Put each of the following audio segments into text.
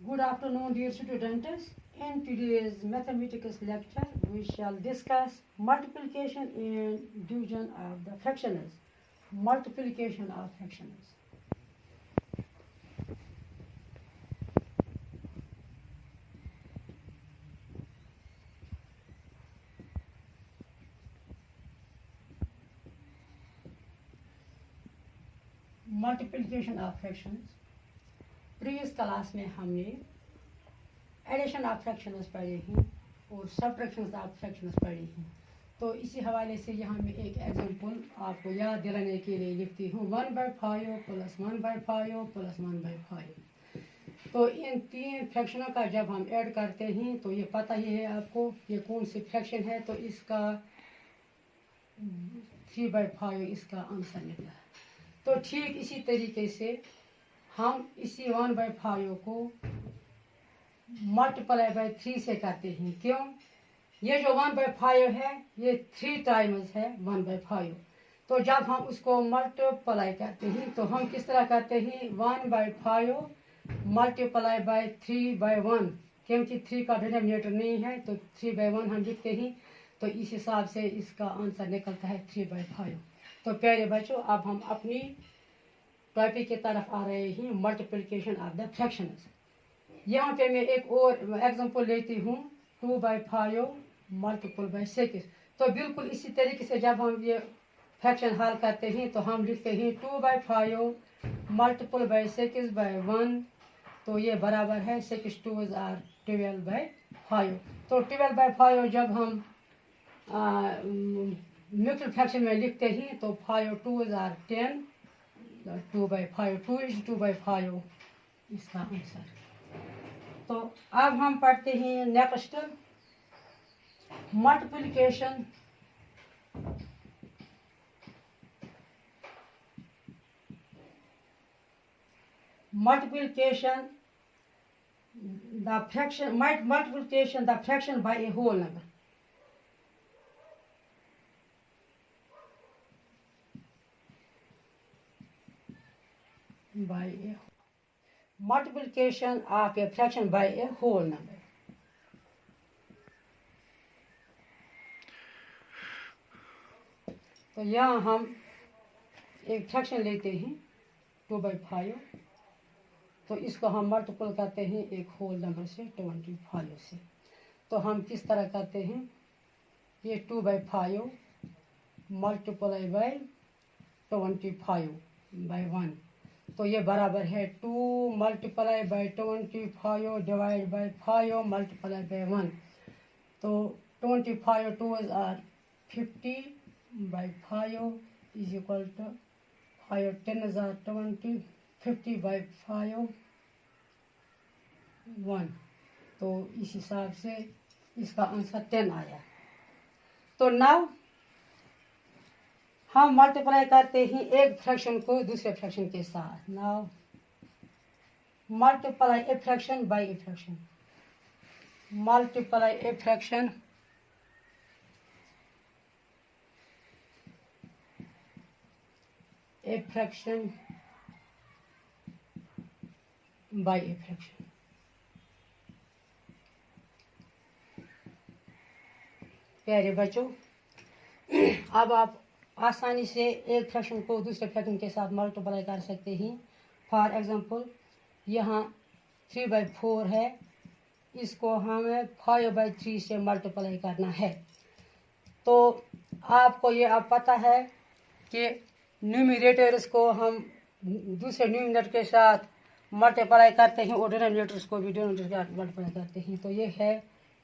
Good afternoon, dear students. In today's mathematics lecture, we shall discuss multiplication and division of the fractions. Multiplication of fractions. Multiplication of fractions. Previous class में हमने addition of fractions पढ़े हैं और subtractions of fractions पढ़े हैं। तो इसी हवाले से यहाँ मैं एक एग्जांपल आपको याद दिलाने के लिए लिखती हूँ 1/5 + 1/5 + 1/5। तो इन तीन फ्रैक्शनों का जब हम ऐड करते हैं तो ये पता ही है आपको ये कौन सी फ्रैक्शन है। तो इसका 3/5 इसका आंसर निकला। तो ठीक इसी तरीके से हम इसी 1/5 को मल्टीप्लाई बाय 3 से करते हैं। क्यों? ये जो 1/5 है ये 3 टाइम्स है 1/5। तो जब हम उसको मल्टीप्लाई करते हैं तो हम किस तरह करते हैं 1/5 मल्टीप्लाई बाय 3/1, क्योंकि 3 का डिनोमिनेटर नहीं है तो 3/1 हम लिखते हैं। तो इस हिसाब से इसका आंसर निकलता है 3/5। तो प्यारे बच्चों, अब हम अपनी टॉपिक की तरफ आ रहे हैं, मल्टीप्लिकेशन ऑफ द फ्रैक्शंस। यहाँ पे मैं एक और एग्जांपल लेती हूँ 2/5 मल्टीपल बाय 6। तो बिल्कुल इसी तरीके से जब हम ये फ्रैक्शन हल करते हैं तो हम लिखते हैं 2/5 मल्टीपल बाय 6/1। तो ये बराबर है 6 2s are 12/5। तो 12/5 जब हम मिक्स्ड फ्रैक्शन में लिखते हैं तो 5 2s are 10। 2/5 2 is 2/5 इसका आंसर। तो अब हम पढ़ते हैं next multiplication. Multiplication the fraction multiplication the fraction by a whole number. By a multiplication of a fraction by a whole number. तो यहाँ हम एक फ्रैक्शन लेते हैं 2/5। तो इसको हम मल्टीपल करते हैं एक होल नंबर से 25 से। तो हम किस तरह करते हैं ये 2/5 मल्टीप्लाई बाय 25/1। तो ये बराबर है 2 multiply by 25 divide by 5 multiply by 1। तो 25 2s are 50/5 is equal to 5 10s are 20 50/5 1। तो इस हिसाब से इसका आंसर 10 आया। तो नाउ हम मल्टीप्लाई करते हैं एक फ्रैक्शन को दूसरे फ्रैक्शन के साथ। Now multiply a fraction by a fraction. Multiply a fraction by a fraction। प्यारे बच्चों, अब आप आसानी से एक फ्रैक्शन को दूसरे फ्रैक्शन के साथ मल्टीप्लाई कर सकते हैं। फॉर एग्जांपल यहाँ 3/4 है, इसको हमें 5/3 से मल्टीप्लाई करना है। तो आपको ये अब पता है कि न्यूमरेटर्स को हम दूसरे न्यूमरेटर के साथ मल्टीप्लाई करते हैं और डिनोमिनेटर्स को भी डिनोमिनेटर के साथ मल्टीप्लाई करते हैं। तो ये है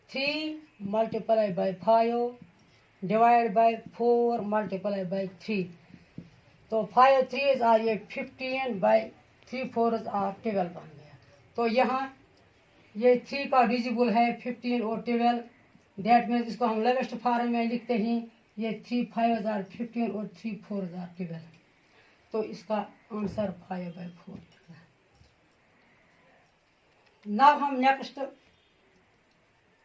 3 multiply by 5 divide bye 4 multiply by 3। तो 5 3s are ये 15/3 4s are 12 बन गया। तो यहाँ ये 3 का डिजिबल है 15 और 12। दैट मीन्स इसको हम लोवेस्ट फॉर्म में लिखते हैं। ये 3 5s are 15 और 3 4s are 12। तो इसका आंसर 5/4। नाउ हम next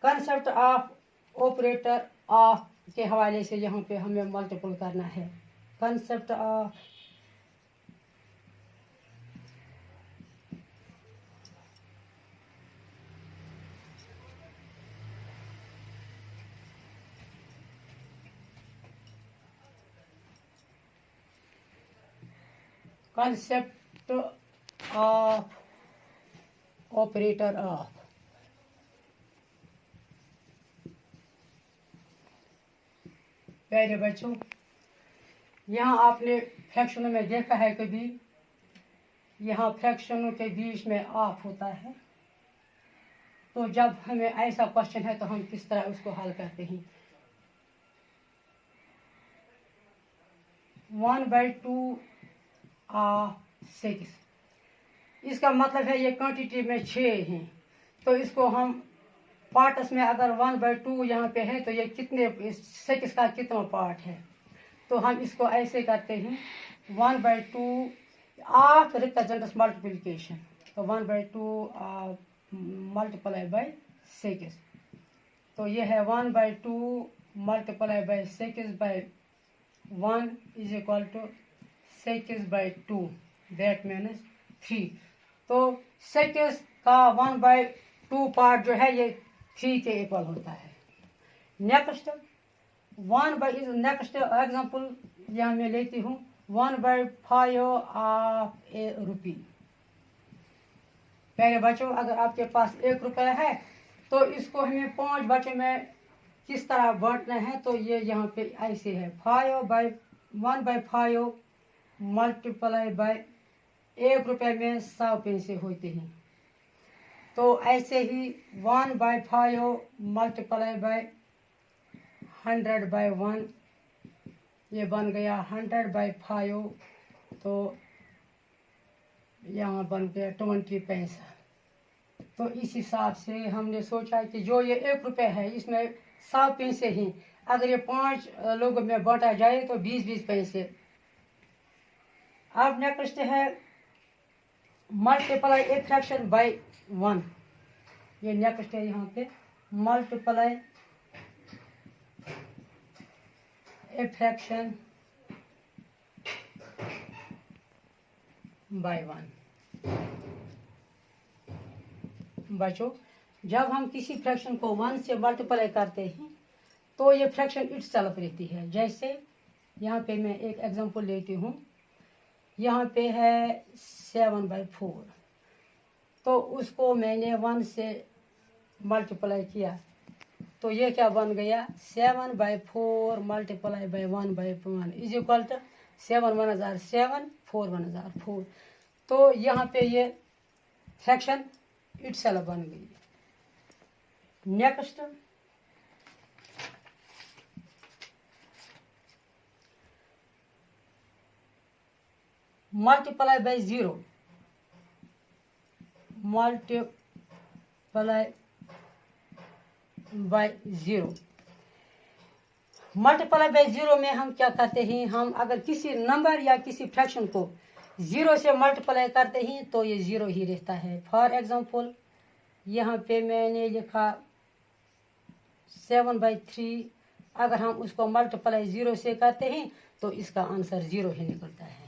concept of operator of के हवाले से यहाँ पे हमें मल्टीपल करना है। Concept of concept of operator of। प्यारे बच्चों, यहाँ आपने फ्रैक्शनों में देखा है कभी, यहाँ फ्रैक्शनों के बीच में ऑफ होता है। तो जब हमें ऐसा क्वेश्चन है तो हम किस तरह उसको हल करते हैं। 1/2 ऑफ 6, इसका मतलब है ये क्वांटिटी में 6 हैं, तो इसको हम पार्ट्स में अगर 1/2 यहाँ पे है तो ये कितने 6 का कितना पार्ट है, तो हम इसको ऐसे करते हैं 1/2 ऑफ रिप्रेजेंट्स मल्टीप्लिकेशन, तो 1/2 मल्टीप्लाई बाय 6, तो ये है 1/2 multiply by 6 by 1 is equal to 6/2, that means 3। तो 6 का 1/2 पार्ट जो है ये 3 के इक्वल होता है। नेक्स्ट नेक्स्ट एग्जाम्पल यहाँ मैं लेती हूँ 1/5 ऑफ ए रुपी। प्यारे बच्चों, अगर आपके पास 1 रुपया है तो इसको हमें 5 बच्चों में किस तरह बांटना है, तो ये यहाँ पे ऐसे है 1/5 मल्टीप्लाई बाय 1 रुपये में 100 पैसे होते हैं, तो ऐसे ही 1/5 मल्टीप्लाई बाय 100/1, ये बन गया 100/5, तो यहाँ बन गया 20 पैसा। तो इस हिसाब से हमने सोचा कि जो ये 1 रुपये है इसमें 100 पैसे हैं, अगर ये 5 लोगों में बांटा जाए तो 20-20 पैसे। अब नेक्स्ट है मल्टीप्लाई ए फ्रैक्शन बाय 1, ये नेक्स्ट है यहाँ पे मल्टीप्लाई ए फ्रैक्शन बाय 1। बच्चों, जब हम किसी फ्रैक्शन को 1 से मल्टीप्लाई करते हैं तो ये फ्रैक्शन इटसेल्फ रहती है। जैसे यहाँ पे मैं एक एग्जांपल लेती हूँ, यहाँ पे है 7/4, तो उसको मैंने 1 से मल्टीप्लाई किया, तो ये क्या बन गया 7/4 multiply by 1/1 is equal to 7 1 = 7, 4 1 = 4। तो यहाँ पे ये फ्रैक्शन इटसेल्फ बन गई। Next multiply by 0, multiply by 0। Multiply by 0 में हम क्या करते हैं, हम अगर किसी नंबर या किसी फ्रैक्शन को 0 से मल्टीप्लाई करते हैं तो ये 0 ही रहता है। फॉर एग्जांपल यहाँ पे मैंने लिखा 7/3, अगर हम उसको मल्टीप्लाई 0 से करते हैं तो इसका आंसर 0 ही निकलता है।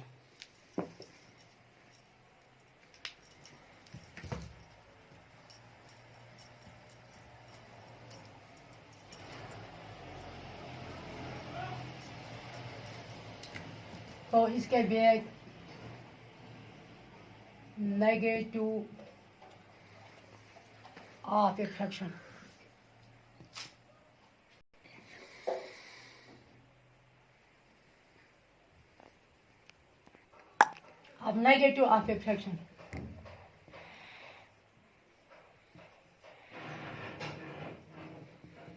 तो इसके बाद नेगेटिव ऑफ ए फ्रैक्शन। अब negative of a fraction,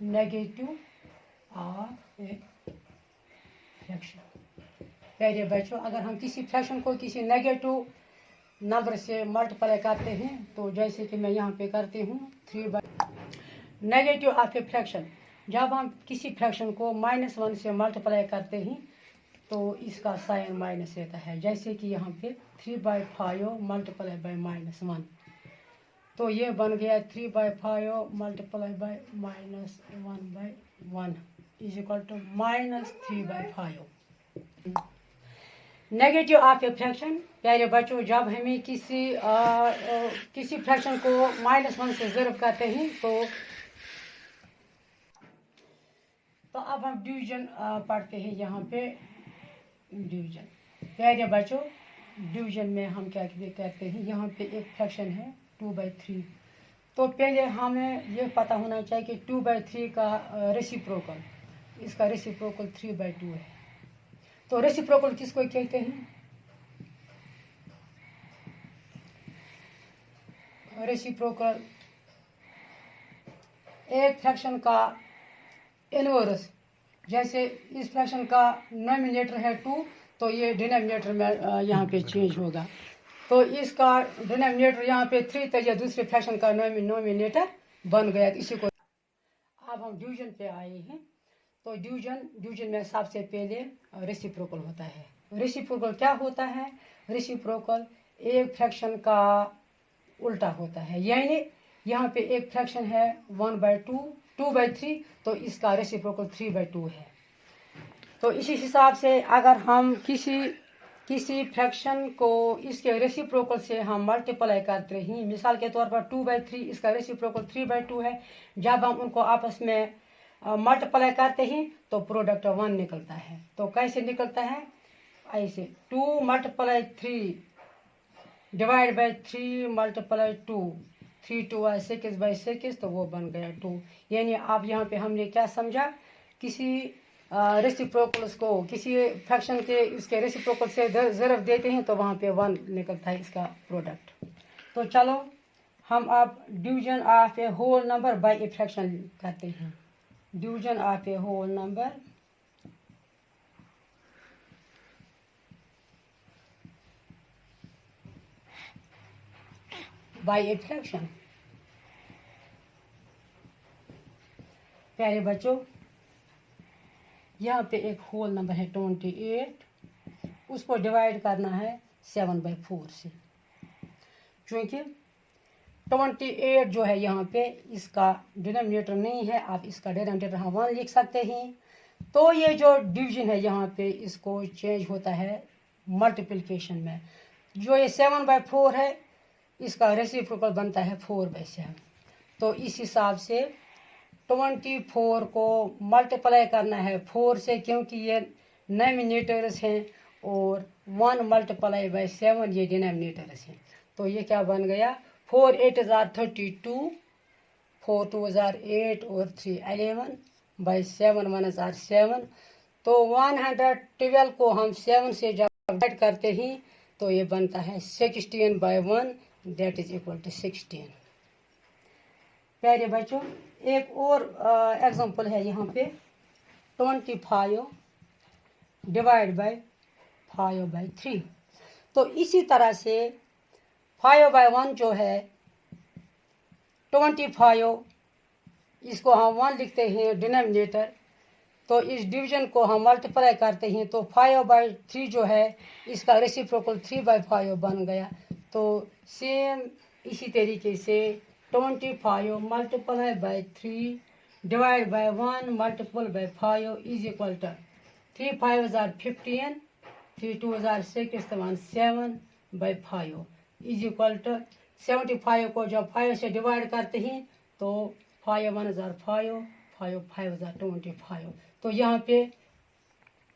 negative of a fraction. प्यारे बच्चों, अगर हम किसी फ्रैक्शन को किसी नेगेटिव नंबर से मल्टीप्लाई करते हैं, तो जैसे कि मैं यहाँ पे करती हूँ 3/। नेगेटिव ऑफ ए फ्रैक्शन, जब हम किसी फ्रैक्शन को -1 से मल्टीप्लाई करते हैं तो इसका साइन माइनस रहता है। जैसे कि यहाँ पे 3/5 मल्टीप्लाई बाय -1, तो ये बन गया 3/5 multiply by -1/1 is equal to -3/5। Negative of a fraction, प्यारे बच्चों, जब हमें किसी फ्रैक्शन को -1 से ज़रब करते हैं तो अब हम डिवीजन पढ़ते हैं। यहाँ पे डिवीजन, प्यारे बच्चों, डिवीजन में हम क्या कहते हैं, यहाँ पे एक फ्रैक्शन है 2/3। तो पहले हमें ये पता होना चाहिए कि 2/3 का रेसिप्रोकल, इसका रेसिप्रोकल 3/2 है। तो रेसिप्रोकल किसको कहते हैं? रेसिप्रोकल एक फ्रैक्शन का इनवर्स, जैसे इस फ्रैक्शन का नोमिनेटर है 2, तो ये डिनोमिनेटर में यहाँ पे चेंज होगा। तो इसका डिनोमिनेटर यहाँ पे 3, तो ये दूसरे फ्रैक्शन का नोमिनेटर बन गया। इसी को अब हम डिवीजन पे आए हैं। तो डिवीजन में सबसे पहले रेसिप्रोकल होता है। रेसिप्रोकल क्या होता है? रेसिप्रोकल एक फ्रैक्शन का उल्टा होता है, यानी यहाँ पे एक फ्रैक्शन है 1/2, 2/3, तो इसका रेसिप्रोकल 3/2 है। तो इसी हिसाब से अगर हम किसी फ्रैक्शन को इसके रेसिप्रोकल से हम मल्टीप्लाई करते हैं, मिसाल के तौर पर 2/3, इसका रेसिप्रोकल 3/2 है। जब हम उनको आपस में मल्टीप्लाई करते हैं तो प्रोडक्ट 1 निकलता है। तो कैसे निकलता है? ऐसे 2 × 3 डिवाइड बाई 3 × 2, 3 2 6/6, तो वो बन गया 2। यानी आप यहाँ पे हमने क्या समझा, किसी रेसिप्रोकल्स को किसी फ्रैक्शन के इसके रेसिप्रोकल से ज़रब देते हैं तो वहाँ पे 1 निकलता है इसका प्रोडक्ट। तो चलो हम अब division of a whole number by a fraction करते हैं। Division of a whole number by a fraction. प्यारे बच्चों, यहाँ पे एक होल नंबर है 28, उसको डिवाइड करना है 7/4 से। क्योंकि 28 जो है यहाँ पे इसका डिनोमिनेटर नहीं है, आप इसका डिनोमिनेटर हम 1 लिख सकते हैं। तो ये जो डिवीजन है यहाँ पे इसको चेंज होता है मल्टीप्लिकेशन में। जो ये 7/4 है, इसका रेसिप्रोकल बनता है 4/7। तो इस हिसाब से 24 को मल्टीप्लाई करना है 4 से, क्योंकि ये नोमिनेटर्स हैं, और 1 × 7 ये डिनोमिनेटर्स हैं। तो ये क्या बन गया? 4 8 32, 4 2 8 और 3 11/7 1 7। तो 112 को हम 7 से जब डिवाइड करते हैं तो ये बनता है 16/1, दैट इज इक्वल टू 16। प्यारे बच्चों, एक और एग्जांपल है यहाँ पे 25 डिवाइड बाय 5/3। तो इसी तरह से 5/1 जो है 25, इसको हम 1 लिखते हैं डिनोमिनेटर। तो इस डिवीजन को हम मल्टीप्लाई करते हैं तो 5/3 जो है इसका रेसिप्रोकल 3/5 बन गया। तो सेम इसी तरीके से 25 multiply by 3 divide by 1 multiple by 5 is equal to 3 5 15, 3 2 6 7/5 is equal to 75 को जब 5 से डिवाइड करते हैं तो 5 1 5, 5 5 25। तो यहाँ पे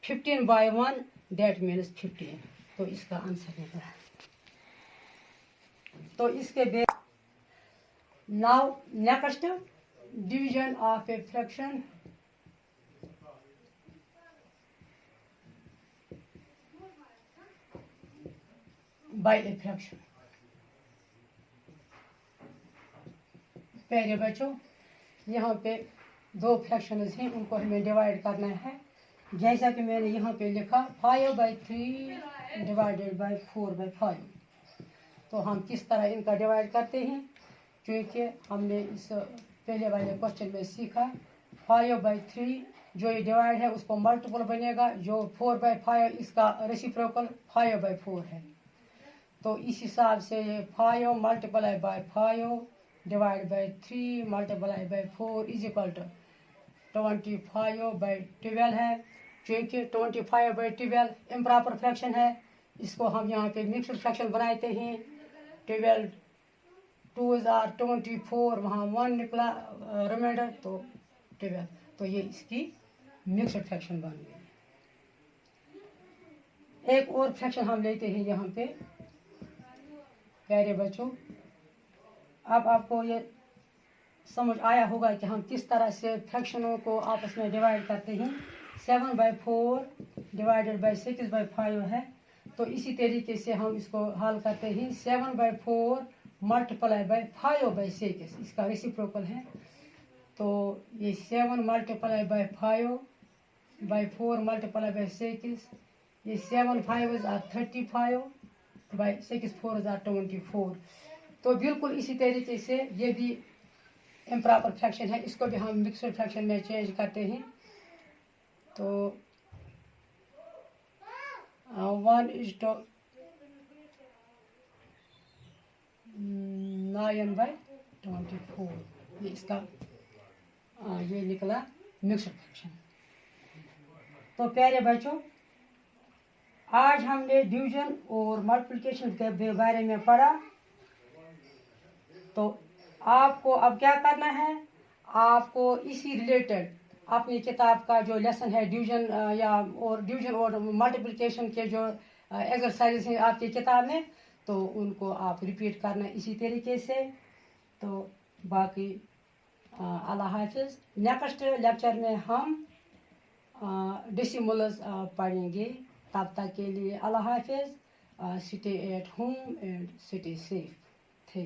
15/1 दैट मीन्स 15। तो इसका आंसर निकला। तो इसके बाद now next division of a fraction by a fraction. प्यारे बच्चों, यहाँ पे 2 फ्रैक्शंस हैं, उनको हमें डिवाइड करना है। जैसा कि मैंने यहाँ पे लिखा 5/3 डिवाइडेड बाय 4/5। तो हम किस तरह इनका डिवाइड करते हैं, क्योंकि हमने इस पहले वाले क्वेश्चन में सीखा 5/3 जो ये डिवाइड है उसको मल्टीपल बनेगा, जो 4/5 इसका रेसिप्रोकल 5/4 है। तो इस हिसाब से 5 × 5 divide by 3 × 4 is equal to 25/12 है। क्योंकि 25/12 इम्प्रॉपर फ्रैक्शन है, इसको हम यहाँ पे मिक्स्ड फ्रैक्शन बनाते हैं। 12 2 24, वहाँ 1 निकला रिमाइंडर, तो 12। तो ये इसकी मिक्स्ड फ्रैक्शन बन गई। एक और फ्रैक्शन हम लेते हैं यहाँ पे प्यारे बच्चों। अब आपको ये समझ आया होगा कि हम किस तरह से फ्रैक्शनों को आपस में डिवाइड करते हैं। 7/4 डिवाइडेड बाई 6/5 है, तो इसी तरीके से हम इसको हल करते हैं। 7/4 मल्टीप्लाई बाई 5/6 इसका रेसिप्रोकल है। तो ये 7 मल्टीप्लाई बाई 5/4 मल्टीप्लाई बाई 6, ये 7 5s are 35 by 6 4s are 24। तो बिल्कुल इसी तरीके से ये भी इम्प्रॉपर फ्रैक्शन है, इसको भी हम मिक्सड फ्रैक्शन में चेंज करते हैं। तो 1:9/24 ये इसका ये निकला मिक्सड फ्रैक्शन। तो प्यारे बच्चों, आज हमने डिवीजन और मल्टीप्लिकेशन के बारे में पढ़ा। तो आपको अब क्या करना है, आपको इसी रिलेटेड अपनी किताब का जो लेसन है डिवीजन और डिवीजन और मल्टीप्लिकेशन के जो एक्सरसाइज हैं आपकी किताब में, तो उनको आप रिपीट करना इसी तरीके से। तो बाकी अल्लाह हाफिज़। नेक्स्ट लेक्चर में हम डेसिमल्स पढ़ेंगे। तब तक के लिए अल्लाह हाफिज़। Stay at home and stay safe.